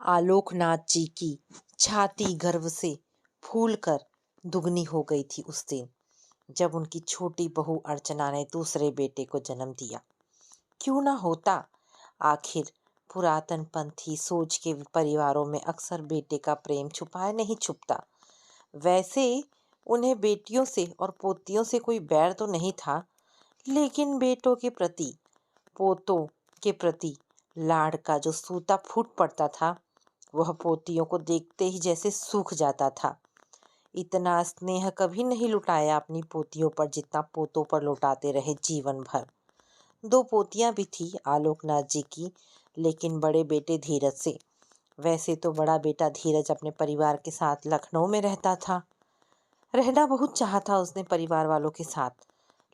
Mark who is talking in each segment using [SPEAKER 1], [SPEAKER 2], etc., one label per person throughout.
[SPEAKER 1] आलोकनाथ जी की छाती गर्व से फूलकर दुगनी हो गई थी उस दिन, जब उनकी छोटी बहू अर्चना ने दूसरे बेटे को जन्म दिया। क्यों ना होता? आखिर पुरातन पंथी सोच के परिवारों में अक्सर बेटे का प्रेम छुपाए नहीं छुपता। वैसे उन्हें बेटियों से और पोतियों से कोई बैर तो नहीं था, लेकिन बेटों के प्रति, पोतों के प्रति लाड़ का जो सूता फूट पड़ता था, वह पोतियों को देखते ही जैसे सूख जाता था। इतना स्नेह कभी नहीं लुटाया अपनी पोतियों पर जितना पोतों पर लुटाते रहे जीवन भर। दो पोतियां भी थी आलोकनाथ जी की, लेकिन बड़े बेटे धीरज से। वैसे तो बड़ा बेटा धीरज अपने परिवार के साथ लखनऊ में रहता था। रहना बहुत चाहा उसने परिवार वालों के साथ,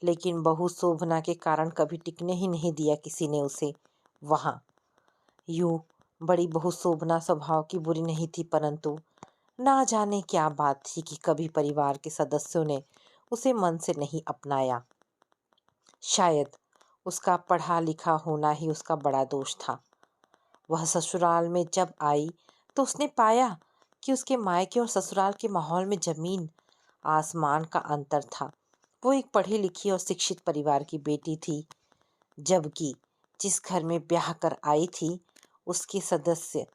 [SPEAKER 1] लेकिन बहू शोभना के कारण कभी टिकने ही नहीं दिया किसी ने उसे वहाँ। यूं बड़ी बहू शोभना स्वभाव की बुरी नहीं थी, परंतु ना जाने क्या बात थी कि कभी परिवार के सदस्यों ने उसे मन से नहीं अपनाया। शायद उसका पढ़ा लिखा होना ही उसका बड़ा दोष था। वह ससुराल में जब आई तो उसने पाया कि उसके मायके और ससुराल के माहौल में जमीन आसमान का अंतर था। वो एक पढ़ी लिखी और शिक्षित परिवार की बेटी थी, जबकि जिस घर में ब्याह कर आई थी उसके सदस्य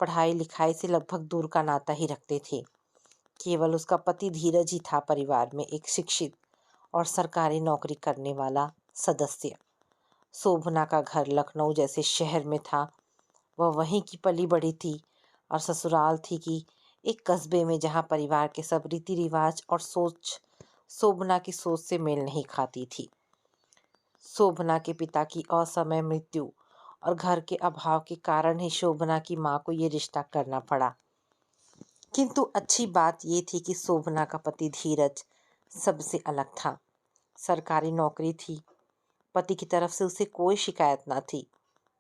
[SPEAKER 1] पढ़ाई लिखाई से लगभग दूर का नाता ही रखते थे। केवल उसका पति धीरज ही था परिवार में एक शिक्षित और सरकारी नौकरी करने वाला सदस्य। शोभना का घर लखनऊ जैसे शहर में था। वह वहीं की पली बड़ी थी, और ससुराल थी कि एक कस्बे में जहाँ परिवार के सब रीति रिवाज और सोच शोभना की सोच से मेल नहीं खाती थी। शोभना के पिता की असमय मृत्यु और घर के अभाव के कारण ही शोभना की मां को ये रिश्ता करना पड़ा। किंतु अच्छी बात ये थी कि शोभना का पति धीरज सबसे अलग था। सरकारी नौकरी थी, पति की तरफ से उसे कोई शिकायत ना थी,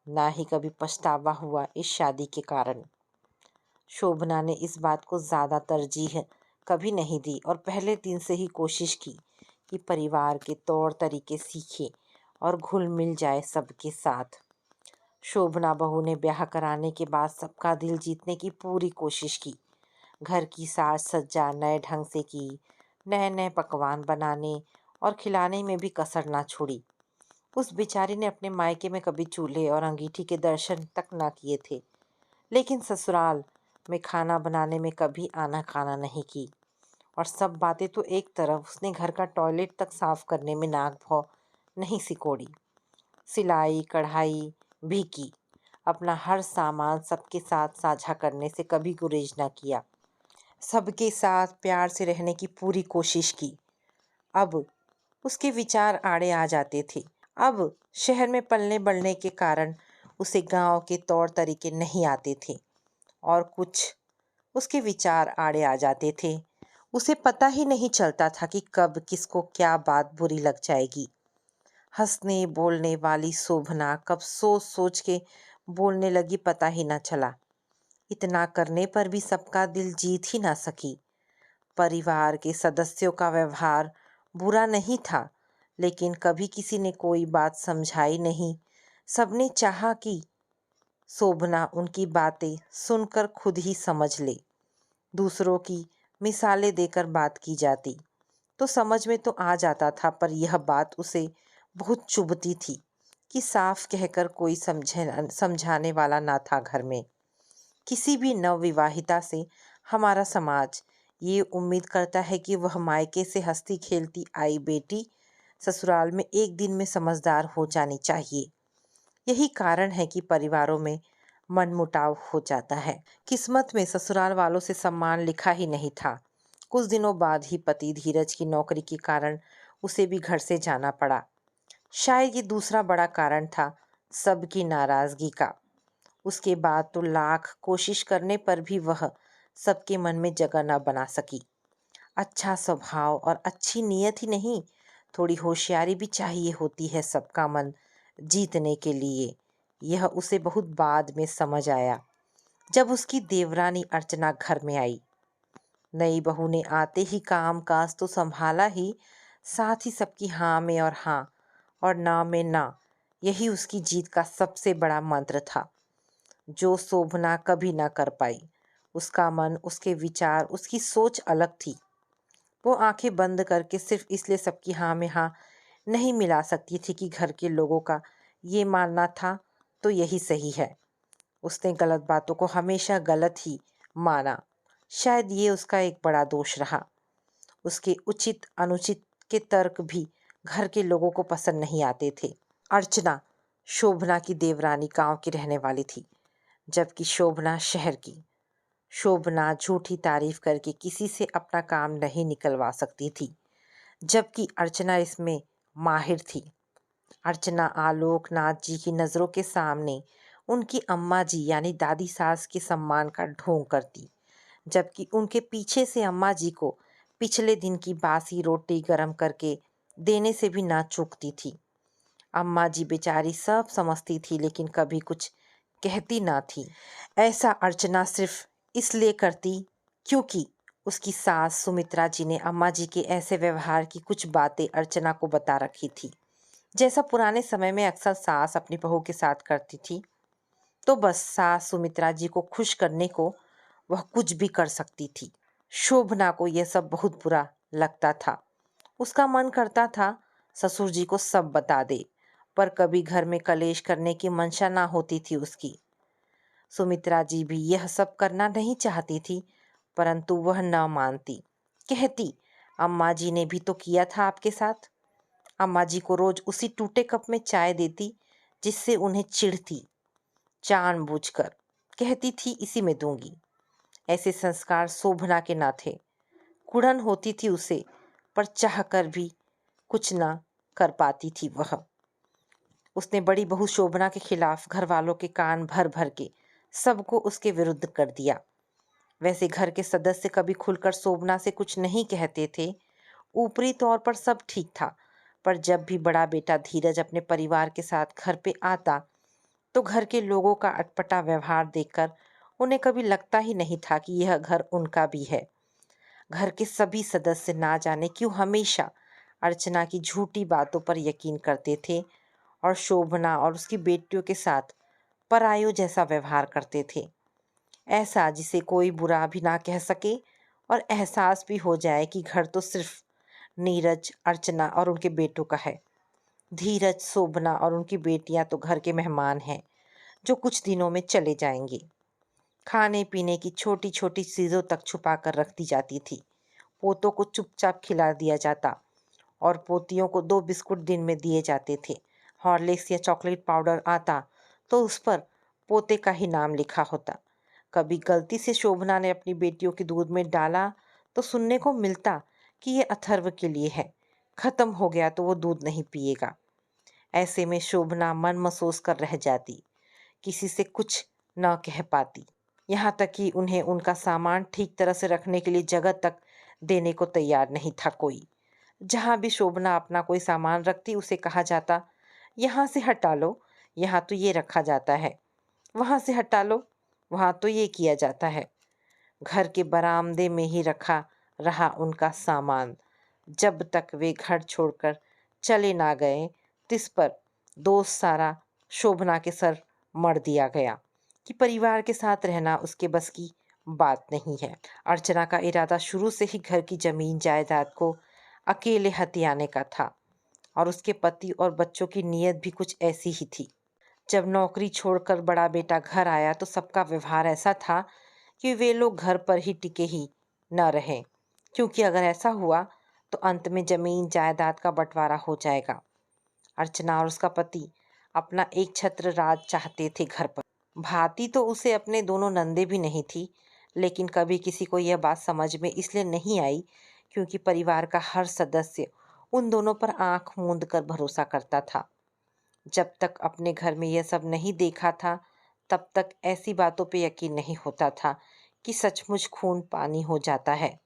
[SPEAKER 1] ना ही कभी पछतावा हुआ इस शादी के कारण। शोभना ने इस बात को ज़्यादा तरजीह कभी नहीं दी और पहले दिन से ही कोशिश की कि परिवार के तौर तरीके सीखे और घुल मिल जाए सबके साथ। शोभना बहू ने ब्याह कराने के बाद सबका दिल जीतने की पूरी कोशिश की। घर की साज सज्जा नए ढंग से की, नए नए पकवान बनाने और खिलाने में भी कसर ना छोड़ी। उस बेचारी ने अपने मायके में कभी चूल्हे और अंगीठी के दर्शन तक ना किए थे, लेकिन ससुराल में खाना बनाने में कभी आना खाना नहीं की। और सब बातें तो एक तरफ, उसने घर का टॉयलेट तक साफ करने में नाक भौं नहीं सिकोड़ी। सिलाई कढ़ाई भी की। अपना हर सामान सबके साथ साझा करने से कभी गुरेज ना किया। सबके साथ प्यार से रहने की पूरी कोशिश की। अब उसके विचार आड़े आ जाते थे। अब शहर में पलने बढ़ने के कारण उसे गांव के तौर तरीके नहीं आते थे, और कुछ उसके विचार आड़े आ जाते थे। उसे पता ही नहीं चलता था कि कब किसको क्या बात बुरी लग जाएगी। हंसने बोलने वाली शोभना कब सोच सोच के बोलने लगी पता ही ना चला। इतना करने पर भी सबका दिल जीत ही ना सकी। परिवार के सदस्यों का व्यवहार बुरा नहीं था, लेकिन कभी किसी ने कोई बात समझाई नहीं। सबने चाहा कि शोभना उनकी बातें सुनकर खुद ही समझ ले। दूसरों की मिसालें देकर बात की जाती तो समझ में तो आ जाता था, पर यह बात उसे बहुत चुभती थी कि साफ कहकर कोई समझाने वाला ना था घर में। किसी भी नवविवाहिता से हमारा समाज ये उम्मीद करता है कि वह मायके से हंसती खेलती आई बेटी ससुराल में एक दिन में समझदार हो जानी चाहिए। यही कारण है कि परिवारों में मनमुटाव हो जाता है। किस्मत में ससुराल वालों से सम्मान लिखा ही नहीं था। कुछ दिनों बाद ही पति धीरज की नौकरी के कारण उसे भी घर से जाना पड़ा। शायद ये दूसरा बड़ा कारण था सबकी नाराजगी का। उसके बाद तो लाख कोशिश करने पर भी वह सबके मन में जगह न बना सकी। अच्छा स्वभाव और अच्छी नीयत ही नहीं, थोड़ी होशियारी भी चाहिए होती है सबका मन जीतने के लिए। यह उसे बहुत बाद में समझ आया, जब उसकी देवरानी अर्चना घर में आई। नई बहू ने आते ही काम काज तो संभाला ही, साथ ही सबकी हाँ में और हाँ और ना में ना, यही उसकी जीत का सबसे बड़ा मंत्र था। जो शोभना कभी ना कर पाई। उसका मन, उसके विचार, उसकी सोच अलग थी। वो आंखें बंद करके सिर्फ इसलिए सबकी हाँ में हाँ नहीं मिला सकती थी कि घर के लोगों का ये मानना था तो यही सही है। उसने गलत बातों को हमेशा गलत ही माना। शायद ये उसका एक बड़ा दोष रहा। उसके उचित अनुचित के तर्क भी घर के लोगों को पसंद नहीं आते थे। अर्चना शोभना की देवरानी गांव की रहने वाली थी, जबकि शोभना शहर की। शोभना झूठी तारीफ करके किसी से अपना काम नहीं निकलवा सकती थी, जबकि अर्चना इसमें माहिर थी। अर्चना आलोकनाथ जी की नज़रों के सामने उनकी अम्मा जी यानी दादी सास के सम्मान का ढोंग करती, जबकि उनके पीछे से अम्मा जी को पिछले दिन की बासी रोटी गरम करके देने से भी ना चूकती थी। अम्मा जी बेचारी सब समझती थी लेकिन कभी कुछ कहती ना थी। ऐसा अर्चना सिर्फ इसलिए करती क्योंकि उसकी सास सुमित्रा जी ने अम्मा जी के ऐसे व्यवहार की कुछ बातें अर्चना को बता रखी थी, जैसा पुराने समय में अक्सर सास अपनी बहू के साथ करती थी। तो बस सास सुमित्रा जी को खुश करने को वह कुछ भी कर सकती थी। शोभना को यह सब बहुत बुरा लगता था। उसका मन करता था ससुर जी को सब बता दे, पर कभी घर में कलेश करने की मंशा ना होती थी उसकी। सुमित्रा जी भी यह सब करना नहीं चाहती थी, परंतु वह न मानती। कहती, अम्मा जी ने भी तो किया था आपके साथ। अम्मा जी को रोज उसी टूटे कप में चाय देती जिससे उन्हें चिढ़ थी। जानबूझकर कहती थी इसी में दूंगी। ऐसे संस्कार शोभना के ना थे। कुड़न होती थी उसे, पर चाह कर भी कुछ ना कर पाती थी वह। उसने बड़ी बहू शोभना के खिलाफ घर वालों के कान भर भर के सबको उसके विरुद्ध कर दिया। वैसे घर के सदस्य कभी खुलकर शोभना से कुछ नहीं कहते थे। ऊपरी तौर पर सब ठीक था, पर जब भी बड़ा बेटा धीरज अपने परिवार के साथ घर पे आता तो घर के लोगों का अटपटा व्यवहार देखकर उन्हें कभी लगता ही नहीं था कि यह घर उनका भी है। घर के सभी सदस्य ना जाने क्यों हमेशा अर्चना की झूठी बातों पर यकीन करते थे और शोभना और उसकी बेटियों के साथ परायों जैसा व्यवहार करते थे, ऐसा जिसे कोई बुरा भी ना कह सके और एहसास भी हो जाए कि घर तो सिर्फ नीरज, अर्चना और उनके बेटों का है। धीरज, शोभना और उनकी बेटियां तो घर के मेहमान हैं जो कुछ दिनों में चले जाएंगे। खाने पीने की छोटी छोटी चीज़ों तक छुपा कर रख दी जाती थी। पोतों को चुपचाप खिला दिया जाता और पोतियों को 2 बिस्कुट दिन में दिए जाते थे। हॉर्लिक्स या चॉकलेट पाउडर आता तो उस पर पोते का ही नाम लिखा होता। कभी गलती से शोभना ने अपनी बेटियों के दूध में डाला तो सुनने को मिलता कि ये अथर्व के लिए है, खत्म हो गया तो वो दूध नहीं पिएगा। ऐसे में शोभना मन महसूस कर रह जाती, किसी से कुछ न कह पाती। यहाँ तक कि उन्हें उनका सामान ठीक तरह से रखने के लिए जगह तक देने को तैयार नहीं था कोई। जहाँ भी शोभना अपना कोई सामान रखती उसे कहा जाता, यहाँ से हटा लो, यहाँ तो ये रखा जाता है। वहाँ से हटा लो, वहाँ तो ये किया जाता है। घर के बरामदे में ही रखा रहा उनका सामान, जब तक वे घर छोड़कर चले ना गए। तिस पर दोस्त सारा शोभना के सर मढ़ दिया गया कि परिवार के साथ रहना उसके बस की बात नहीं है। अर्चना का इरादा शुरू से ही घर की जमीन जायदाद को अकेले हथियाने का था और उसके पति और बच्चों की नीयत भी कुछ ऐसी ही थी। जब नौकरी छोड़कर बड़ा बेटा घर आया तो सबका व्यवहार ऐसा था कि वे लोग घर पर ही टिके ही न रहें, क्योंकि अगर ऐसा हुआ तो अंत में जमीन जायदाद का बंटवारा हो जाएगा। अर्चना और उसका पति अपना एक छत्र राज चाहते थे घर पर। भाती तो उसे अपने दोनों नंदे भी नहीं थी, लेकिन कभी किसी को यह बात समझ में इसलिए नहीं आई क्योंकि परिवार का हर सदस्य उन दोनों पर आंख मूंद कर भरोसा करता था। जब तक अपने घर में यह सब नहीं देखा था तब तक ऐसी बातों पे यकीन नहीं होता था कि सचमुच खून पानी हो जाता है।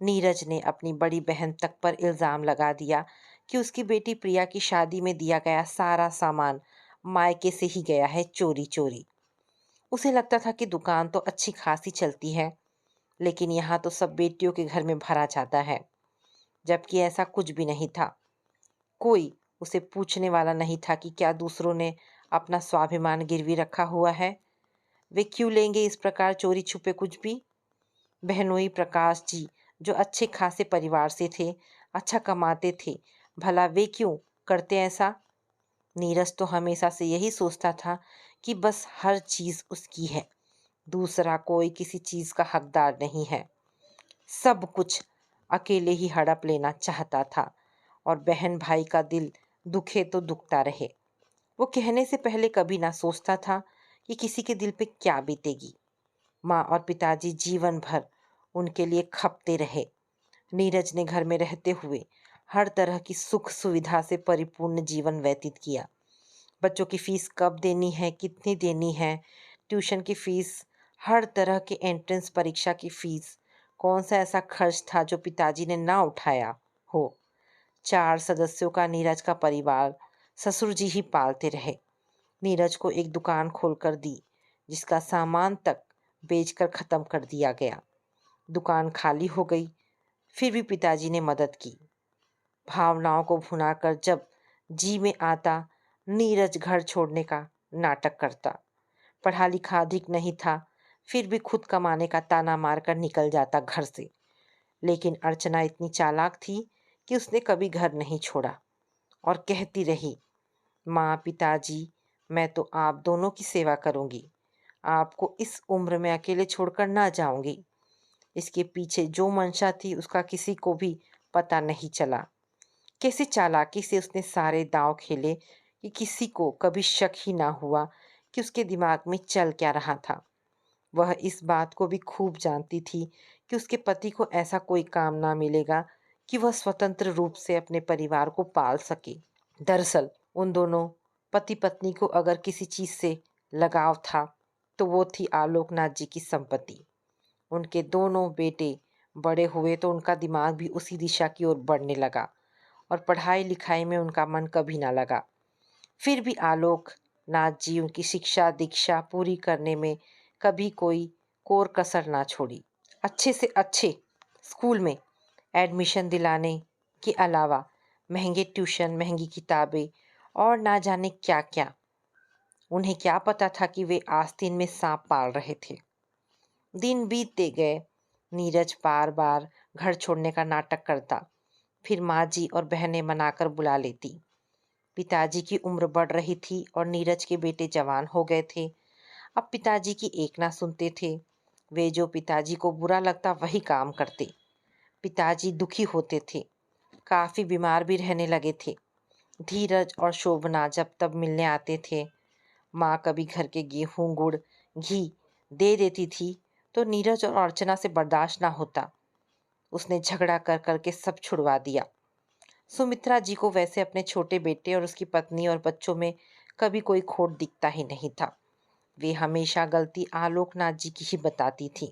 [SPEAKER 1] नीरज ने अपनी बड़ी बहन तक पर इल्ज़ाम लगा दिया कि उसकी बेटी प्रिया की शादी में दिया गया सारा सामान मायके से ही गया है चोरी चोरी। उसे लगता था कि दुकान तो अच्छी खासी चलती है, लेकिन यहाँ तो सब बेटियों के घर में भरा जाता है, जबकि ऐसा कुछ भी नहीं था। कोई उसे पूछने वाला नहीं था कि क्या दूसरों ने अपना स्वाभिमान गिरवी रखा हुआ है। वे क्यों लेंगे इस प्रकार चोरी छुपे कुछ भी? बहनोई प्रकाश जी जो अच्छे खासे परिवार से थे, अच्छा कमाते थे, भला वे क्यों करते ऐसा? नीरज तो हमेशा से यही सोचता था कि बस हर चीज उसकी है, दूसरा कोई किसी चीज का हकदार नहीं है। सब कुछ अकेले ही हड़प लेना चाहता था और बहन भाई का दिल दुखे तो दुखता रहे। वो कहने से पहले कभी ना सोचता था कि किसी के दिल पे क्या बीतेगी। माँ और पिताजी जीवन भर उनके लिए खपते रहे। नीरज ने घर में रहते हुए हर तरह की सुख सुविधा से परिपूर्ण जीवन व्यतीत किया। बच्चों की फीस कब देनी है, कितनी देनी है, ट्यूशन की फीस, हर तरह के एंट्रेंस परीक्षा की फीस, कौन सा ऐसा खर्च था जो पिताजी ने ना उठाया हो। 4 सदस्यों का नीरज का परिवार ससुर जी ही पालते रहे। नीरज को एक दुकान खोलकर दी, जिसका सामान तक बेचकर खत्म कर दिया गया। दुकान खाली हो गई, फिर भी पिताजी ने मदद की। भावनाओं को भुनाकर जब जी में आता, नीरज घर छोड़ने का नाटक करता। पढ़ा लिखा अधिक नहीं था, फिर भी खुद कमाने का ताना मारकर निकल जाता घर से। लेकिन अर्चना इतनी चालाक थी कि उसने कभी घर नहीं छोड़ा और कहती रही, माँ पिताजी, मैं तो आप दोनों की सेवा करूंगी, आपको इस उम्र में अकेले छोड़कर ना जाऊंगी। इसके पीछे जो मंशा थी उसका किसी को भी पता नहीं चला। कैसे चालाकी से उसने सारे दांव खेले कि किसी को कभी शक ही ना हुआ कि उसके दिमाग में चल क्या रहा था। वह इस बात को भी खूब जानती थी कि उसके पति को ऐसा कोई काम ना मिलेगा कि वह स्वतंत्र रूप से अपने परिवार को पाल सके। दरअसल उन दोनों पति पत्नी को अगर किसी चीज से लगाव था तो वो थी आलोकनाथ जी की संपत्ति। उनके दोनों बेटे बड़े हुए तो उनका दिमाग भी उसी दिशा की ओर बढ़ने लगा और पढ़ाई लिखाई में उनका मन कभी ना लगा। फिर भी आलोक नाथ जी उनकी शिक्षा दीक्षा पूरी करने में कभी कोई कोर कसर ना छोड़ी। अच्छे से अच्छे स्कूल में एडमिशन दिलाने के अलावा महंगे ट्यूशन, महंगी किताबें और ना जाने क्या क्या। उन्हें क्या पता था कि वे आस्तीन में सांप पाल रहे थे। दिन बीतते गए। नीरज बार बार घर छोड़ने का नाटक करता, फिर माँ जी और बहनें मनाकर बुला लेती। पिताजी की उम्र बढ़ रही थी और नीरज के बेटे जवान हो गए थे। अब पिताजी की एक ना सुनते थे। वे जो पिताजी को बुरा लगता वही काम करते। पिताजी दुखी होते थे, काफी बीमार भी रहने लगे थे। धीरज और शोभना जब तब मिलने आते थे। माँ कभी घर के गेहूं गुड़ घी दे देती थी तो नीरज और अर्चना से बर्दाश्त ना होता। उसने झगड़ा कर करके सब छुड़वा दिया। सुमित्रा जी को वैसे अपने छोटे बेटे और उसकी पत्नी और बच्चों में कभी कोई खोट दिखता ही नहीं था। वे हमेशा गलती आलोकनाथ जी की ही बताती थी।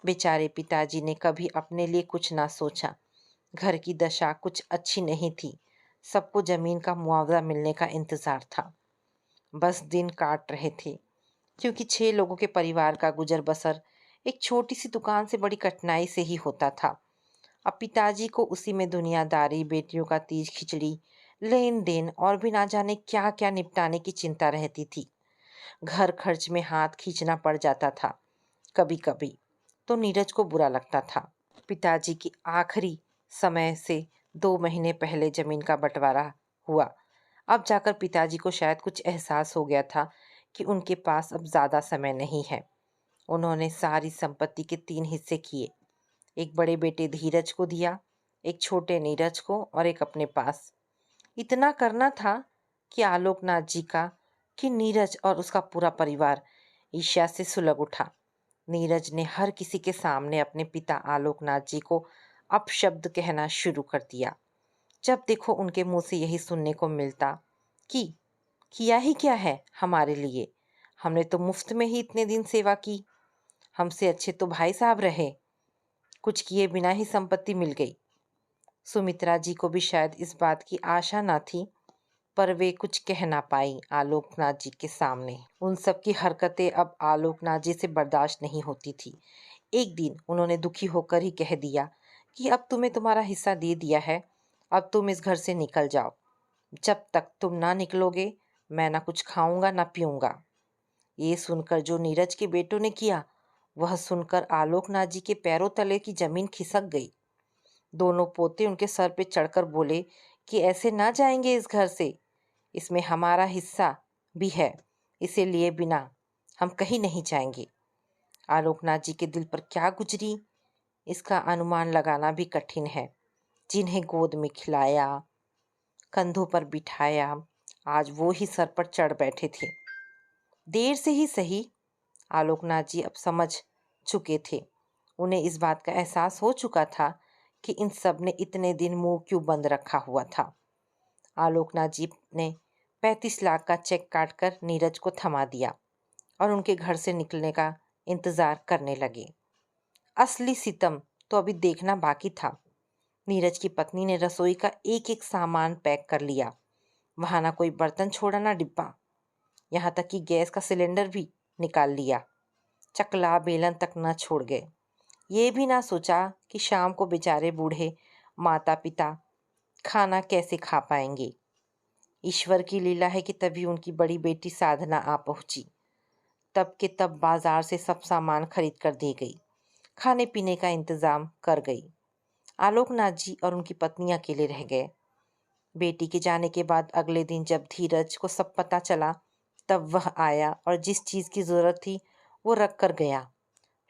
[SPEAKER 1] बेचारे पिताजी ने कभी अपने लिए कुछ ना सोचा। घर की दशा कुछ अच्छी नहीं थी। सबको जमीन का मुआवजा मिलने का इंतजार था। बस दिन काट रहे थे, क्योंकि 6 लोगों के परिवार का गुजर बसर एक छोटी सी दुकान से बड़ी कठिनाई से ही होता था। अब पिताजी को उसी में दुनियादारी, बेटियों का तीज खिचड़ी, लेन देन और भी ना जाने क्या क्या निपटाने की चिंता रहती थी। घर खर्च में हाथ खींचना पड़ जाता था कभी कभी, तो नीरज को बुरा लगता था। पिताजी की आखिरी समय से 2 महीने पहले जमीन का बंटवारा हुआ। अब जाकर पिताजी को शायद कुछ एहसास हो गया था कि उनके पास अब ज्यादा समय नहीं है। उन्होंने सारी संपत्ति के 3 हिस्से किए। एक बड़े बेटे धीरज को दिया, एक छोटे नीरज को और एक अपने पास। इतना करना था कि आलोकनाथ जी का कि नीरज और उसका पूरा परिवार ईर्ष्या से सुलग उठा। नीरज ने हर किसी के सामने अपने पिता आलोकनाथ जी को अपशब्द कहना शुरू कर दिया। जब देखो उनके मुंह से यही सुनने को मिलता कि किया ही क्या है हमारे लिए, हमने तो मुफ्त में ही इतने दिन सेवा की, हमसे अच्छे तो भाई साहब रहे, कुछ किए बिना ही संपत्ति मिल गई। सुमित्रा जी को भी शायद इस बात की आशा न थी, पर वे कुछ कह ना पाई आलोकनाथ जी के सामने। उन सब की हरकतें अब आलोकनाथ जी से बर्दाश्त नहीं होती थी। एक दिन उन्होंने दुखी होकर ही कह दिया कि अब तुम्हें तुम्हारा हिस्सा दे दिया है, अब तुम इस घर से निकल जाओ। जब तक तुम ना निकलोगे मैं ना कुछ खाऊंगा ना पीऊंगा। ये सुनकर जो नीरज के बेटों ने किया, वह सुनकर आलोकनाथ जी के पैरों तले की जमीन खिसक गई। दोनों पोते उनके सर पे चढ़कर बोले कि ऐसे ना जाएंगे इस घर से, इसमें हमारा हिस्सा भी है, इसे लिए बिना हम कहीं नहीं जाएंगे। आलोकनाथ जी के दिल पर क्या गुजरी, इसका अनुमान लगाना भी कठिन है। जिन्हें गोद में खिलाया, कंधों पर बिठाया, आज वो ही सर पर चढ़ बैठे थे। देर से ही सही, आलोकनाथ जी अब समझ चुके थे। उन्हें इस बात का एहसास हो चुका था कि इन सब ने इतने दिन मुंह क्यों बंद रखा हुआ था। आलोकनाथ जी ने 35 लाख का चेक काटकर नीरज को थमा दिया और उनके घर से निकलने का इंतजार करने लगे। असली सितम तो अभी देखना बाकी था। नीरज की पत्नी ने रसोई का एक एक सामान पैक कर लिया। वहां ना कोई बर्तन छोड़ा ना डिब्बा, यहाँ तक कि गैस का सिलेंडर भी निकाल लिया। चकला बेलन तक न छोड़ गए। ये भी ना सोचा कि शाम को बेचारे बूढ़े माता पिता खाना कैसे खा पाएंगे। ईश्वर की लीला है कि तभी उनकी बड़ी बेटी साधना आ पहुंची। तब के तब बाजार से सब सामान खरीद कर दी गई, खाने पीने का इंतजाम कर गई। आलोकनाथ जी और उनकी पत्नी अकेले रह गए। बेटी के जाने के बाद अगले दिन जब धीरज को सब पता चला, तब वह आया और जिस चीज की जरूरत थी वो रख कर गया।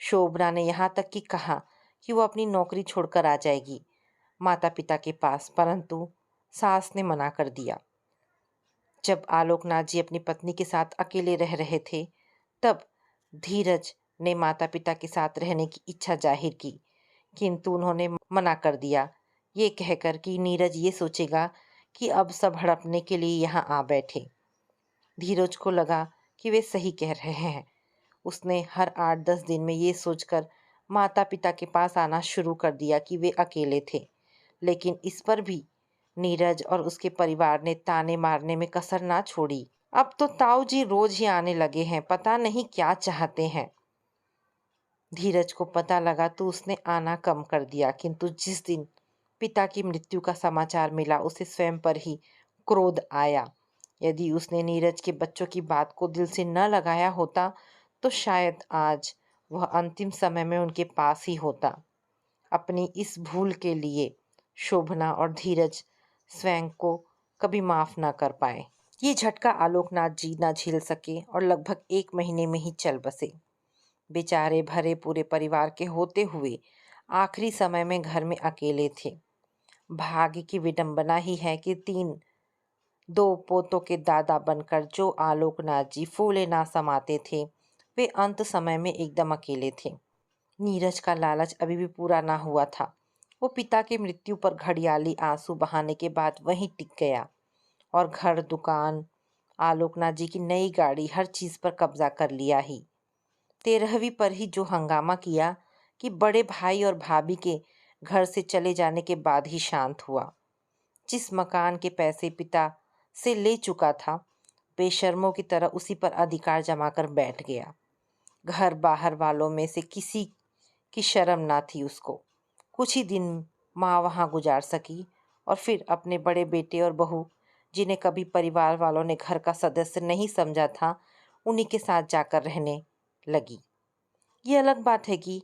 [SPEAKER 1] शोभना ने यहाँ तक कि कहा कि वो अपनी नौकरी छोड़कर आ जाएगी माता पिता के पास, परंतु सास ने मना कर दिया। जब आलोकनाथ जी अपनी पत्नी के साथ अकेले रह रहे थे, तब धीरज ने माता पिता के साथ रहने की इच्छा जाहिर की, किंतु उन्होंने मना कर दिया, ये कहकर कि नीरज ये सोचेगा कि अब सब हड़पने के लिए यहाँ आ बैठे। धीरज को लगा कि वे सही कह रहे हैं। उसने हर 8-10 दिन में ये सोचकर माता पिता के पास आना शुरू कर दिया कि वे अकेले थे, लेकिन इस पर भी नीरज और उसके परिवार ने ताने मारने में कसर ना छोड़ी। अब तो ताऊ जी रोज ही आने लगे हैं, पता नहीं क्या चाहते हैं। धीरज को पता लगा तो उसने आना कम कर दिया, किंतु जिस दिन पिता की मृत्यु का समाचार मिला उसे स्वयं पर ही क्रोध आया। यदि उसने नीरज के बच्चों की बात को दिल से न लगाया होता तो शायद आज वह अंतिम समय में उनके पास ही होता। अपनी इस भूल के लिए शोभना और धीरज स्वयं को कभी माफ ना कर पाए। ये झटका आलोकनाथ जी ना झेल सके और लगभग 1 महीने में ही चल बसे। बेचारे भरे पूरे परिवार के होते हुए आखिरी समय में घर में अकेले थे। भाग्य की विडंबना ही है कि 2 पोतों के दादा बनकर जो आलोकनाथ जी फूले ना समाते थे, वे अंत समय में एकदम अकेले थे। नीरज का लालच अभी भी पूरा ना हुआ था। वो पिता की मृत्यु पर घड़ियाली आंसू बहाने के बाद वहीं टिक गया और घर, दुकान, आलोकनाथ जी की नई गाड़ी, हर चीज पर कब्जा कर लिया ही। 13वीं पर ही जो हंगामा किया कि बड़े भाई और भाभी के घर से चले जाने के बाद ही शांत हुआ। जिस मकान के पैसे पिता से ले चुका था, बेशर्मों की तरह उसी पर अधिकार जमाकर बैठ गया। घर बाहर वालों में से किसी की शर्म ना थी उसको। कुछ ही दिन माँ वहाँ गुजार सकी और फिर अपने बड़े बेटे और बहू, जिन्हें कभी परिवार वालों ने घर का सदस्य नहीं समझा था, उन्हीं के साथ जाकर रहने लगी। ये अलग बात है कि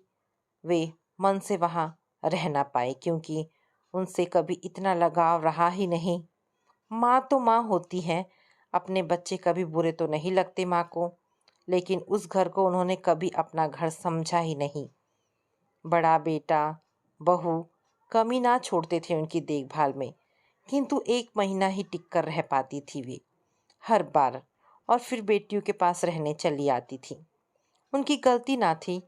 [SPEAKER 1] वे मन से वहाँ रह ना पाए, क्योंकि उनसे कभी इतना लगाव रहा ही नहीं। माँ तो माँ होती है, अपने बच्चे कभी बुरे तो नहीं लगते माँ को, लेकिन उस घर को उन्होंने कभी अपना घर समझा ही नहीं। बड़ा बेटा, बहू कमी ना छोड़ते थे उनकी देखभाल में, किंतु 1 महीना ही टिक कर रह पाती थी वे हर बार, और फिर बेटियों के पास रहने चली आती थी। उनकी गलती ना थी।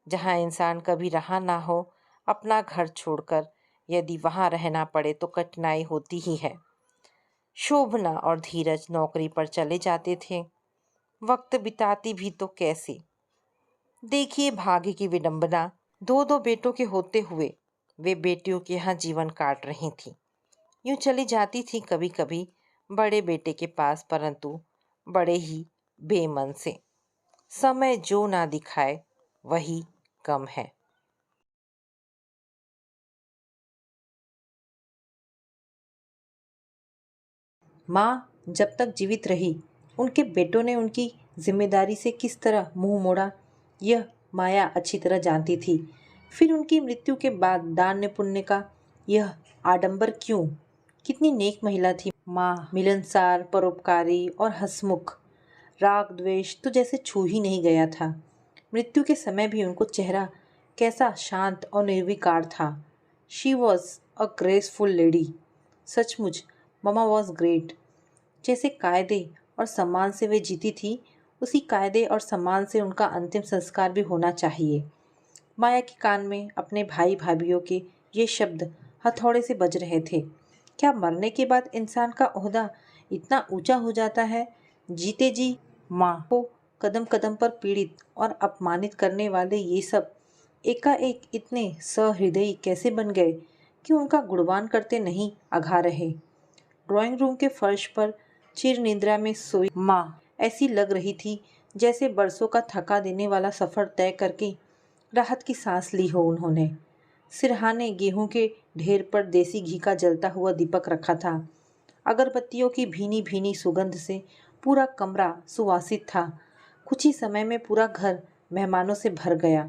[SPEAKER 1] जहाँ इंसान कभी रहा ना हो अपना घर छोड़कर, यदि वहाँ रहना पड़े तो कठिनाई होती ही है। शोभना और धीरज नौकरी पर चले जाते थे, वक्त बिताती भी तो कैसे। देखिए भाग्य की विडंबना, 2-2 बेटों के होते हुए वे बेटियों के यहाँ जीवन काट रही थी। यूं चली जाती थी कभी कभी बड़े बेटे के पास, परंतु बड़े ही बेमन से। समय जो ना दिखाए वही कम है। माँ जब तक जीवित रही, उनके बेटों ने उनकी जिम्मेदारी से किस तरह मुंह मोड़ा, यह माया अच्छी तरह जानती थी। फिर उनकी मृत्यु के बाद दान पुण्य का यह आडंबर क्यों? कितनी नेक महिला थी माँ, मिलनसार, परोपकारी और हंसमुख। राग द्वेष तो जैसे छू ही नहीं गया था। मृत्यु के समय भी उनको चेहरा कैसा शांत और निर्विकार था। She was a graceful lady. सचमुच ममा वॉज ग्रेट। जैसे कायदे और सम्मान से वे जीती थी, उसी कायदे और सम्मान से उनका अंतिम संस्कार भी होना चाहिए। माया के कान में अपने भाई भाभीियों के ये शब्द हथौड़े से बज रहे थे। क्या मरने के बाद इंसान का ओहदा इतना ऊंचा हो जाता है? जीते जी माँ को कदम कदम पर पीड़ित और अपमानित करने वाले ये सब एकाएक इतने सहृदयी कैसे बन गए कि उनका गुणगान करते नहीं अघा रहे। ड्राइंग रूम के फर्श पर चिर निद्रा में सोई माँ ऐसी लग रही थी जैसे बरसों का थका देने वाला सफ़र तय करके राहत की सांस ली हो उन्होंने। सिरहाने गेहूं के ढेर पर देसी घी का जलता हुआ दीपक रखा था। अगरबत्तियों की भीनी भीनी सुगंध से पूरा कमरा सुवासित था। कुछ ही समय में पूरा घर मेहमानों से भर गया।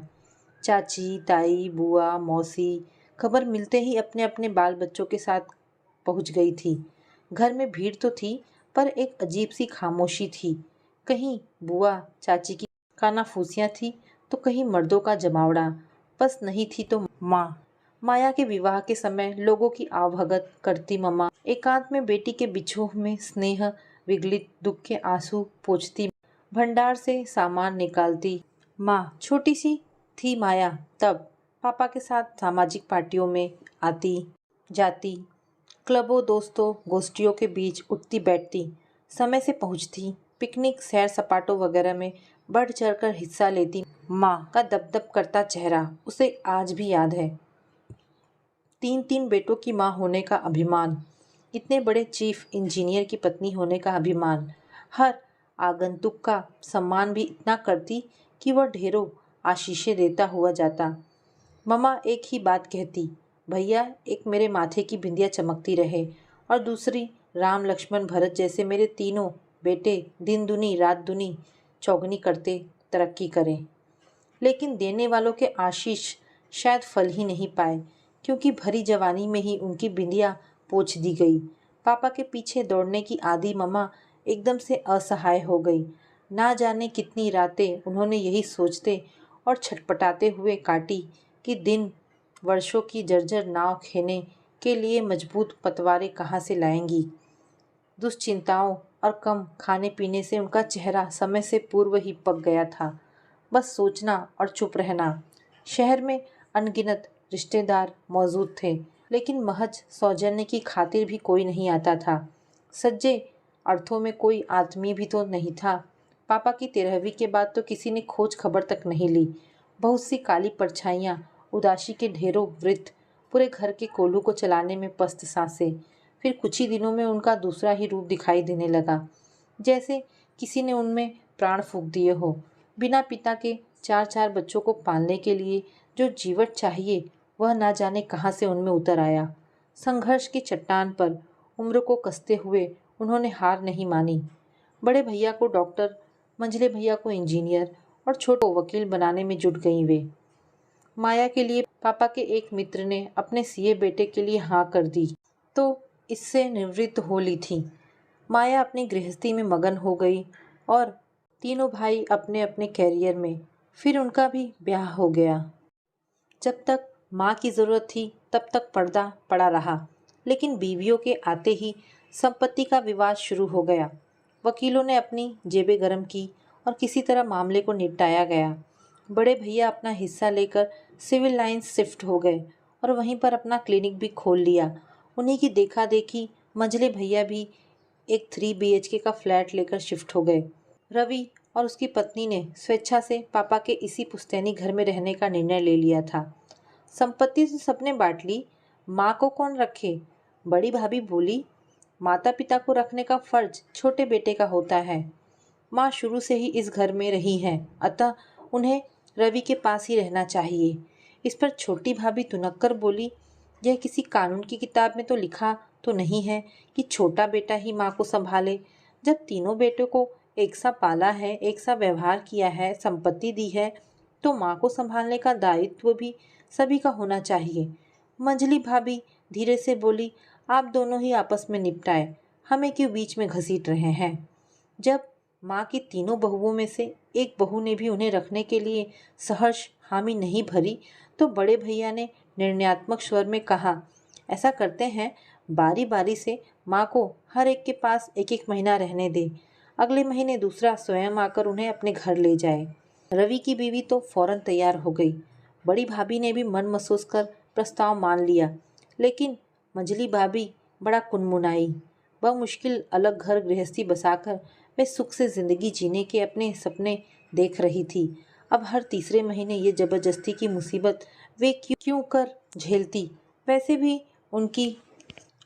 [SPEAKER 1] चाची, ताई, बुआ, मौसी खबर मिलते ही अपने अपने बाल बच्चों के साथ पहुंच गई थी। घर में भीड़ तो थी, पर एक अजीब सी खामोशी थी। कहीं बुआ चाची की कानाफूसियाँ थी तो कहीं मर्दों का जमावड़ा। बस नहीं थी तो माँ। माया के विवाह के समय लोगों की आवभगत करती मम्मा, एकांत में बेटी के बिछोह में स्नेह विगलित दुख के आंसू पोंछती, भंडार से सामान निकालती माँ। छोटी सी थी माया तब, पापा के साथ सामाजिक पार्टियों में आती जाती, क्लबों दोस्तों गोष्ठियों के बीच उठती बैठती, समय से पहुंचती, पिकनिक सैर सपाटों वगैरह में बढ़ चढ़कर हिस्सा लेती। माँ का दपदप करता चेहरा उसे आज भी याद है। 3 बेटों की माँ होने का अभिमान, इतने बड़े चीफ इंजीनियर की पत्नी होने का अभिमान, हर आगंतुक का सम्मान भी इतना करती कि वह ढेरों आशीषें देता हुआ जाता। मम्मा एक ही बात कहती, भैया एक मेरे माथे की बिंदिया चमकती रहे और दूसरी राम लक्ष्मण भरत जैसे मेरे तीनों बेटे दिन दुनी रात दुनी चौगनी करते तरक्की करें। लेकिन देने वालों के आशीष शायद फल ही नहीं पाए, क्योंकि भरी जवानी में ही उनकी बिंदिया पोंछ दी गई। पापा के पीछे दौड़ने की आदी मम्मा एकदम से असहाय हो गई। ना जाने कितनी रातें उन्होंने यही सोचते और छटपटाते हुए काटी कि दिन वर्षों की जर्जर नाव खेने के लिए मजबूत पतवारें कहाँ से लाएंगी। दुश्चिंताओं और कम खाने पीने से उनका चेहरा समय से पूर्व ही पक गया था। बस सोचना और चुप रहना। शहर में अनगिनत रिश्तेदार मौजूद थे, लेकिन महज सौजन्य की खातिर भी कोई नहीं आता था। सच्चे अर्थों में कोई आत्मीय भी तो नहीं था। पापा की 13वीं के बाद तो किसी ने खोज खबर तक नहीं ली। बहुत सी काली परछाइयाँ, उदासी के ढेरों वृत्त पूरे घर के कोल्हू को चलाने में पस्त सांसें। फिर कुछ ही दिनों में उनका दूसरा ही रूप दिखाई देने लगा, जैसे किसी ने उनमें प्राण फूंक दिए हो। बिना पिता के 4 बच्चों को पालने के लिए जो जीवट चाहिए, वह ना जाने कहाँ से उनमें उतर आया। संघर्ष की चट्टान पर उम्र को कसते हुए उन्होंने हार नहीं मानी। बड़े भैया को डॉक्टर, मंझले भैया को इंजीनियर और छोटे को वकील बनाने में जुट गई वे। माया के लिए पापा के एक मित्र ने अपने सीए बेटे के लिए हाँ कर दी, तो इससे निवृत्त हो ली थी। माया अपनी गृहस्थी में मगन हो गई और तीनों भाई अपने अपने कैरियर में। फिर उनका भी ब्याह हो गया। जब तक माँ की ज़रूरत थी तब तक पर्दा पड़ा रहा, लेकिन बीवियों के आते ही संपत्ति का विवाद शुरू हो गया। वकीलों ने अपनी जेबें गरम की और किसी तरह मामले को निपटाया गया। बड़े भैया अपना हिस्सा लेकर सिविल लाइंस शिफ्ट हो गए और वहीं पर अपना क्लिनिक भी खोल लिया। उन्हीं की देखा देखी मंझले भैया भी एक 3 BHK का फ्लैट लेकर शिफ्ट हो गए। रवि और उसकी पत्नी ने स्वेच्छा से पापा के इसी पुश्तैनी घर में रहने का निर्णय ले लिया था। संपत्ति तो सबने बांट ली, माँ को कौन रखे? बड़ी भाभी बोली, माता पिता को रखने का फर्ज छोटे बेटे का होता है। माँ शुरू से ही इस घर में रही हैं, अतः उन्हें रवि के पास ही रहना चाहिए। इस पर छोटी भाभी तुनक्कर बोली, यह किसी कानून की किताब में तो लिखा तो नहीं है कि छोटा बेटा ही माँ को संभाले। जब तीनों बेटों को एक सा पाला है, एक सा व्यवहार किया है, संपत्ति दी है, तो माँ को संभालने का दायित्व भी सभी का होना चाहिए। मंजली भाभी धीरे से बोली, आप दोनों ही आपस में निपटाए, हमें क्यों बीच में घसीट रहे हैं। जब माँ की तीनों बहुओं में से एक बहू ने भी उन्हें रखने के लिए सहर्ष हामी नहीं भरी, तो बड़े भैया ने निर्णयात्मक स्वर में कहा, ऐसा करते हैं, बारी बारी से माँ को हर एक के पास एक एक महीना रहने दे, अगले महीने दूसरा स्वयं आकर उन्हें अपने घर ले जाए। रवि की बीवी तो फौरन तैयार हो गई। बड़ी भाभी ने भी मन महसूस कर प्रस्ताव मान लिया, लेकिन मंजली भाभी बड़ा कुनमुनाई। वह मुश्किल अलग घर गृहस्थी बसाकर वे सुख से जिंदगी जीने के अपने सपने देख रही थी। अब हर तीसरे महीने ये जबरदस्ती की मुसीबत वे क्यों कर झेलती। वैसे भी उनकी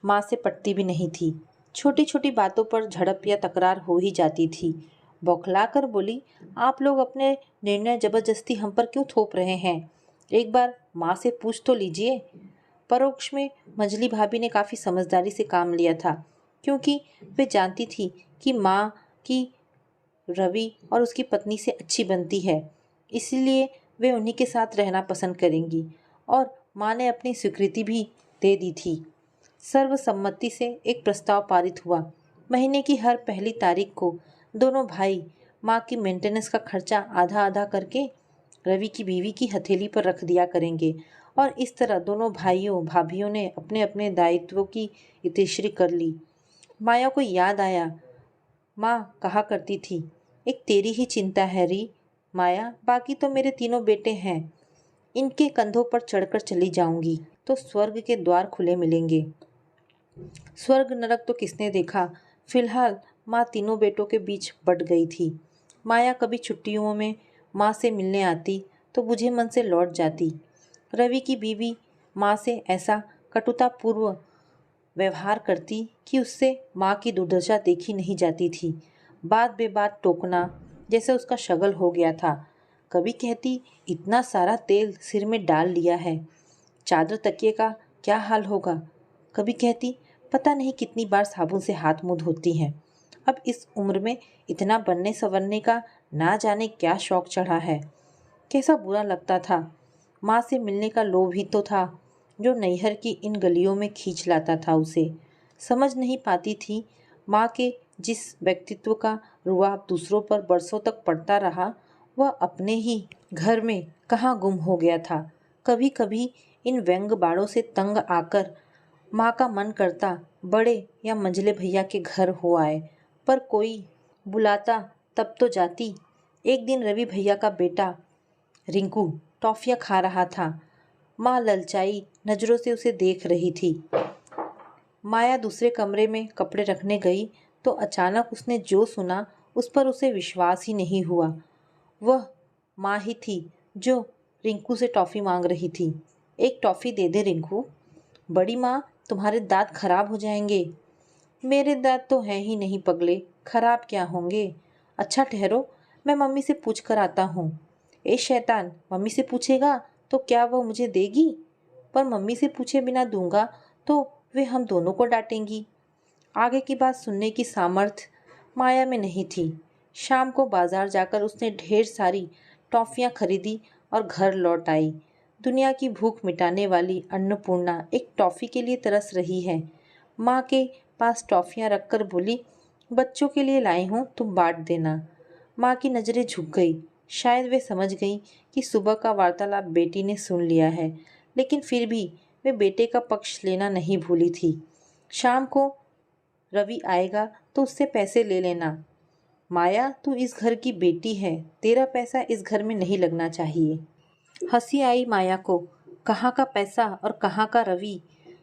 [SPEAKER 1] माँ से पटती भी नहीं थी। छोटी छोटी बातों पर झड़प या तकरार हो ही जाती थी। बौखला कर बोली, आप लोग अपने निर्णय जबरदस्ती हम पर क्यों थोप रहे हैं? एक बार माँ से पूछ तो लीजिए। परोक्ष में मंजली भाभी ने काफ़ी समझदारी से काम लिया था, क्योंकि वे जानती थी कि माँ की रवि और उसकी पत्नी से अच्छी बनती है, इसलिए वे उन्हीं के साथ रहना पसंद करेंगी। और माँ ने अपनी स्वीकृति भी दे दी थी। सर्वसम्मति से एक प्रस्ताव पारित हुआ। महीने की हर पहली तारीख को दोनों भाई माँ की मेंटेनेंस का खर्चा आधा आधा करके रवि की बीवी की हथेली पर रख दिया करेंगे, और इस तरह दोनों भाइयों भाभियों ने अपने अपने दायित्वों की इतिश्री कर ली। माया को याद आया, माँ कहा करती थी, एक तेरी ही चिंता है री माया, बाकी तो मेरे तीनों बेटे हैं, इनके कंधों पर चढ़कर चली जाऊंगी तो स्वर्ग के द्वार खुले मिलेंगे। स्वर्ग नरक तो किसने देखा। फिलहाल माँ तीनों बेटों के बीच बट गई थी। माया कभी छुट्टियों में माँ से मिलने आती तो बुझे मन से लौट जाती। रवि की बीवी माँ से ऐसा कटुतापूर्व व्यवहार करती कि उससे माँ की दुर्दशा देखी नहीं जाती थी। बात बेबात टोकना जैसे उसका शगल हो गया था। कभी कहती, इतना सारा तेल सिर में डाल लिया है, चादर तकिए का क्या हाल होगा। कभी कहती, पता नहीं कितनी बार साबुन से हाथ मुंह धोती हैं। अब इस उम्र में इतना बनने संवरने का ना जाने क्या शौक चढ़ा है। कैसा बुरा लगता था। माँ से मिलने का लोभ ही तो था जो नैहर की इन गलियों में खींच लाता था उसे। समझ नहीं पाती थी माँ के जिस व्यक्तित्व का रुआब दूसरों पर बरसों तक पड़ता रहा, वह अपने ही घर में कहाँ गुम हो गया था। कभी कभी इन व्यंग बाड़ों से तंग आकर माँ का मन करता बड़े या मंझले भैया के घर हो आए, पर कोई बुलाता तब तो जाती। एक दिन रवि भैया का बेटा रिंकू टॉफियाँ खा रहा था। माँ ललचाई नज़रों से उसे देख रही थी। माया दूसरे कमरे में कपड़े रखने गई तो अचानक उसने जो सुना उस पर उसे विश्वास ही नहीं हुआ। वह माँ ही थी जो रिंकू से टॉफ़ी मांग रही थी। एक टॉफ़ी दे दे रिंकू। बड़ी माँ, तुम्हारे दांत खराब हो जाएंगे। मेरे दांत तो हैं ही नहीं पगले, खराब क्या होंगे। अच्छा ठहरो, मैं मम्मी से पूछ कर आता हूँ। ए शैतान, मम्मी से पूछेगा तो क्या वह मुझे देगी? पर मम्मी से पूछे बिना दूंगा तो वे हम दोनों को डांटेंगी। आगे की बात सुनने की सामर्थ्य माया में नहीं थी। शाम को बाजार जाकर उसने ढेर सारी टॉफ़ियाँ खरीदी और घर लौट आई। दुनिया की भूख मिटाने वाली अन्नपूर्णा एक टॉफ़ी के लिए तरस रही है। माँ के पास टॉफ़ियाँ रखकर बोली, बच्चों के लिए लाई हूँ, तुम बांट देना। माँ की नज़रें झुक गई। शायद वे समझ गई कि सुबह का वार्तालाप बेटी ने सुन लिया है, लेकिन फिर भी वे बेटे का पक्ष लेना नहीं भूली थी। शाम को रवि आएगा तो उससे पैसे ले लेना। माया, तू इस घर की बेटी है, तेरा पैसा इस घर में नहीं लगना चाहिए। हंसी आई माया को। कहाँ का पैसा और कहाँ का रवि।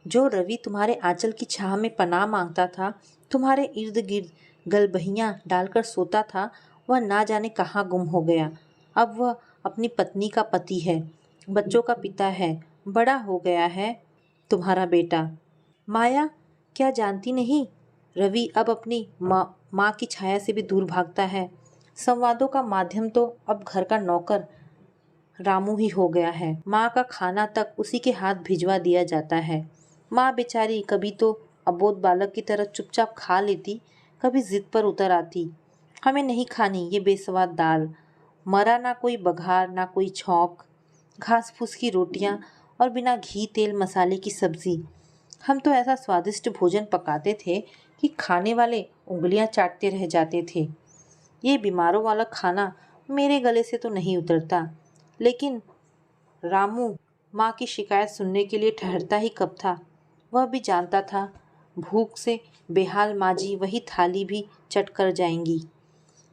[SPEAKER 1] जो रवि तुम्हारे आंचल की छाह में पनाह मांगता था, तुम्हारे इर्द गिर्द गलबहियाँ डालकर सोता था, वह ना जाने कहाँ गुम हो गया। अब वह अपनी पत्नी का पति है, बच्चों का पिता है, बड़ा हो गया है तुम्हारा बेटा। माया, क्या जानती नहीं, रवि अब अपनी माँ की छाया से भी दूर भागता है। संवादों का माध्यम तो अब घर का नौकर रामू ही हो गया है। माँ का खाना तक उसी के हाथ भिजवा दिया जाता है। माँ बेचारी कभी तो अबोध बालक की तरह चुपचाप खा लेती, कभी जिद पर उतर आती। हमें नहीं खानी ये बेस्वाद दाल, मरा ना कोई बघार ना कोई छौंक, घास फूस की रोटियां और बिना घी तेल मसाले की सब्जी। हम तो ऐसा स्वादिष्ट भोजन पकाते थे कि खाने वाले उंगलियां चाटते रह जाते थे। ये बीमारों वाला खाना मेरे गले से तो नहीं उतरता। लेकिन रामू माँ की शिकायत सुनने के लिए ठहरता ही कब था। वह भी जानता था भूख से बेहाल माजी वही थाली भी चट कर जाएंगी।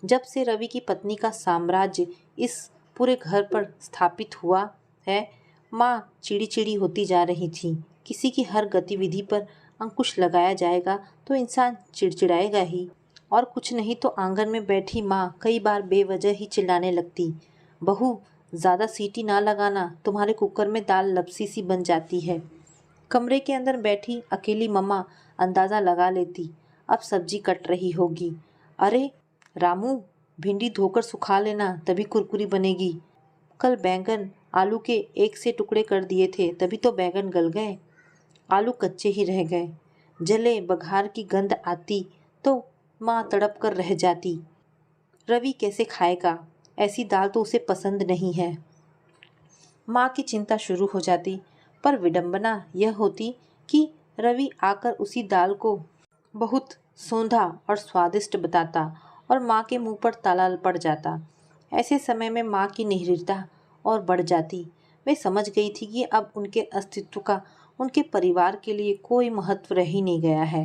[SPEAKER 1] जब से रवि की पत्नी का साम्राज्य इस पूरे घर पर स्थापित हुआ है, माँ चिड़ी चिड़ी होती जा रही थी। किसी की हर गतिविधि पर अंकुश लगाया जाएगा तो इंसान चिड़चिड़ाएगा ही। और कुछ नहीं तो आंगन में बैठी माँ कई बार बेवजह ही चिल्लाने लगती, बहू ज़्यादा सीटी ना लगाना, तुम्हारे कुकर में दाल लपसी सी बन जाती है। कमरे के अंदर बैठी अकेली मम्मा अंदाज़ा लगा लेती, अब सब्जी कट रही होगी। अरे रामू, भिंडी धोकर सुखा लेना तभी कुरकुरी बनेगी। कल बैंगन आलू के एक से टुकड़े कर दिए थे तभी तो बैंगन गल गए, आलू कच्चे ही रह गए। जले बघार की गंध आती तो माँ तड़प कर रह जाती। रवि कैसे खाएगा, ऐसी दाल तो उसे पसंद नहीं है। माँ की चिंता शुरू हो जाती, पर विडंबना यह होती कि रवि आकर उसी दाल को बहुत सौंधा और स्वादिष्ट बताता और माँ के मुंह पर ताला पड़ जाता। ऐसे समय में माँ की निडरता और बढ़ जाती। वे समझ गई थी कि अब उनके अस्तित्व का उनके परिवार के लिए कोई महत्व रह ही नहीं गया है।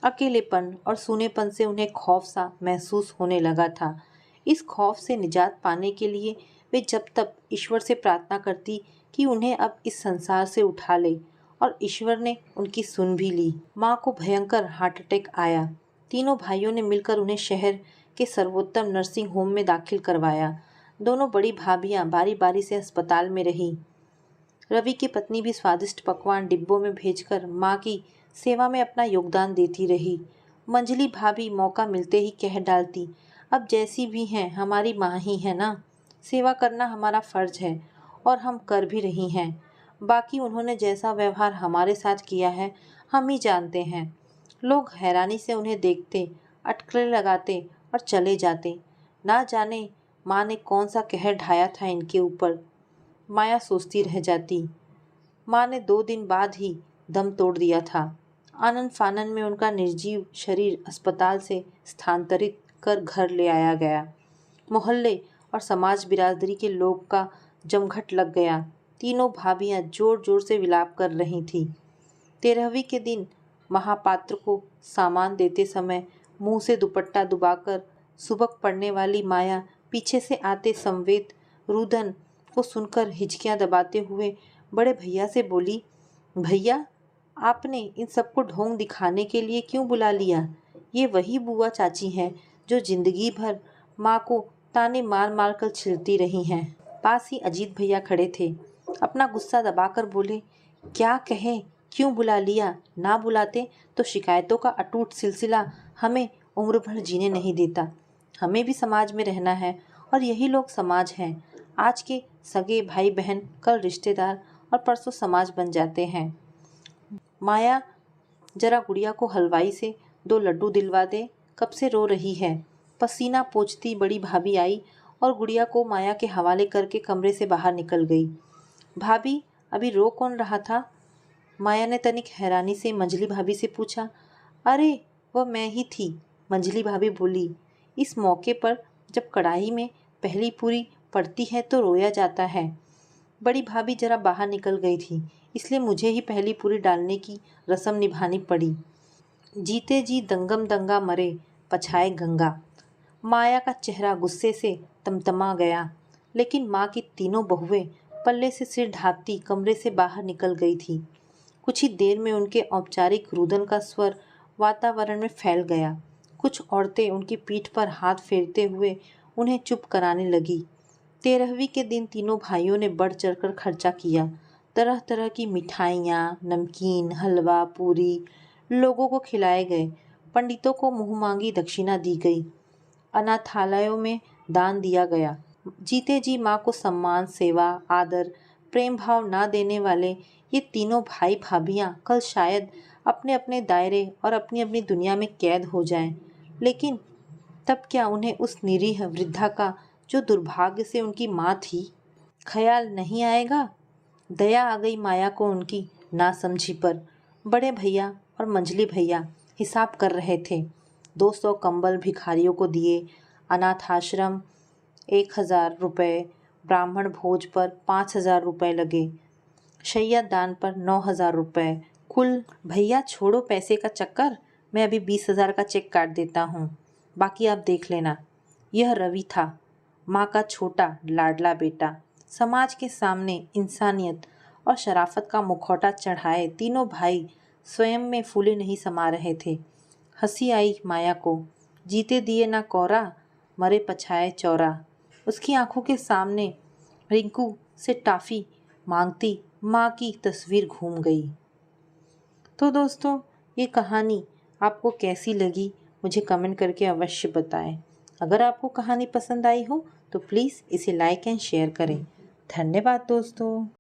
[SPEAKER 1] अकेलेपन और सूनेपन से उन्हें खौफ सा महसूस होने लगा था। इस खौफ से निजात पाने के लिए वे जब तक ईश्वर से प्रार्थना करती कि उन्हें अब इस संसार से उठा ले, और ईश्वर ने उनकी सुन भी ली। माँ को भयंकर हार्ट अटैक आया। तीनों भाइयों ने मिलकर उन्हें शहर के सर्वोत्तम नर्सिंग होम में दाखिल करवाया। दोनों बड़ी भाभियाँ बारी बारी से अस्पताल में रहीं। रवि की पत्नी भी स्वादिष्ट पकवान डिब्बों में भेजकर माँ की सेवा में अपना योगदान देती रही। मंजली भाभी मौका मिलते ही कह डालती, अब जैसी भी हैं हमारी माँ ही है ना, सेवा करना हमारा फर्ज है और हम कर भी रही हैं। बाकी उन्होंने जैसा व्यवहार हमारे साथ किया है हम ही जानते हैं। लोग हैरानी से उन्हें देखते, अटकलें लगाते और चले जाते। ना जाने माँ ने कौन सा कहर ढाया था इनके ऊपर। माया सोचती रह जाती। माँ ने 2 दिन बाद ही दम तोड़ दिया था। आनन फानन में उनका निर्जीव शरीर अस्पताल से स्थानांतरित कर घर ले आया गया। मोहल्ले और समाज बिरादरी के लोग का जमघट लग गया। तीनों भाभियां जोर जोर से विलाप कर रही थीं। 13वीं के दिन महापात्र को सामान देते समय मुंह से दुपट्टा दुबाकर सुबक पड़ने वाली माया पीछे से आते संवेद रुदन को सुनकर हिचकियां दबाते हुए बड़े भैया से बोली, भैया आपने इन सबको ढोंग दिखाने के लिए क्यों बुला लिया? ये वही बुआ चाची हैं जो जिंदगी भर माँ को ताने मार मार कर छिड़ती रही हैं। पास ही अजीत भैया खड़े थे। अपना गुस्सा दबाकर बोले, क्या कहें, क्यों बुला लिया? ना बुलाते तो शिकायतों का अटूट सिलसिला हमें उम्र भर जीने नहीं देता। हमें भी समाज में रहना है और यही लोग समाज हैं। आज के सगे भाई बहन कल रिश्तेदार और परसों समाज बन जाते हैं। माया जरा गुड़िया को हलवाई से 2 लड्डू दिलवा दे, कब से रो रही है। पसीना पोंछती बड़ी भाभी आई और गुड़िया को माया के हवाले करके कमरे से बाहर निकल गई। भाभी अभी रो कौन रहा था? माया ने तनिक हैरानी से मंजली भाभी से पूछा। अरे वह मैं ही थी, मंजली भाभी बोली। इस मौके पर जब कढ़ाई में पहली पूरी पड़ती है तो रोया जाता है। बड़ी भाभी जरा बाहर निकल गई थी, इसलिए मुझे ही पहली पूरी डालने की रस्म निभानी पड़ी। जीते जी दंगम दंगा मरे पछाए गंगा। माया का चेहरा गुस्से से तमतमा गया, लेकिन माँ की तीनों बहुएं पल्ले से सिर ढांपती कमरे से बाहर निकल गई थी। कुछ ही देर में उनके औपचारिक रुदन का स्वर वातावरण में फैल गया। कुछ औरतें उनकी पीठ पर हाथ फेरते हुए उन्हें चुप कराने लगी। 13वीं के दिन तीनों भाइयों ने बढ़ चढ़कर खर्चा किया। तरह तरह की मिठाइयाँ, नमकीन, हलवा, पूरी लोगों को खिलाए गए। पंडितों को मुँह मांगी दक्षिणा दी गई। अनाथालयों में दान दिया गया। जीते जी माँ को सम्मान, सेवा, आदर, प्रेम भाव ना देने वाले ये तीनों भाई भाभियाँ कल शायद अपने अपने दायरे और अपनी अपनी दुनिया में कैद हो जाएं। लेकिन तब क्या उन्हें उस निरीह वृद्धा का, जो दुर्भाग्य से उनकी माँ थी, ख्याल नहीं आएगा? दया आ गई माया को उनकी नासमझी पर। बड़े भैया और मंझली भैया हिसाब कर रहे थे। 200 कंबल भिखारियों को दिए, अनाथ आश्रम 1000 रुपये, ब्राह्मण भोज पर 5000 रुपये लगे, शैया दान पर 9000 रुपये, कुल। भैया छोड़ो पैसे का चक्कर, मैं अभी 20,000 का चेक काट देता हूँ, बाकी आप देख लेना। यह रवि था, माँ का छोटा लाडला बेटा। समाज के सामने इंसानियत और शराफत का मुखौटा चढ़ाए तीनों भाई स्वयं में फूले नहीं समा रहे थे। हंसी आई माया को। जीते दिए ना कोरा, मरे पछाए चौरा। उसकी आंखों के सामने रिंकू से टाफी मांगती माँ की तस्वीर घूम गई। तो दोस्तों, ये कहानी आपको कैसी लगी मुझे कमेंट करके अवश्य बताएं। अगर आपको कहानी पसंद आई हो तो प्लीज़ इसे लाइक एंड शेयर करें। धन्यवाद दोस्तों।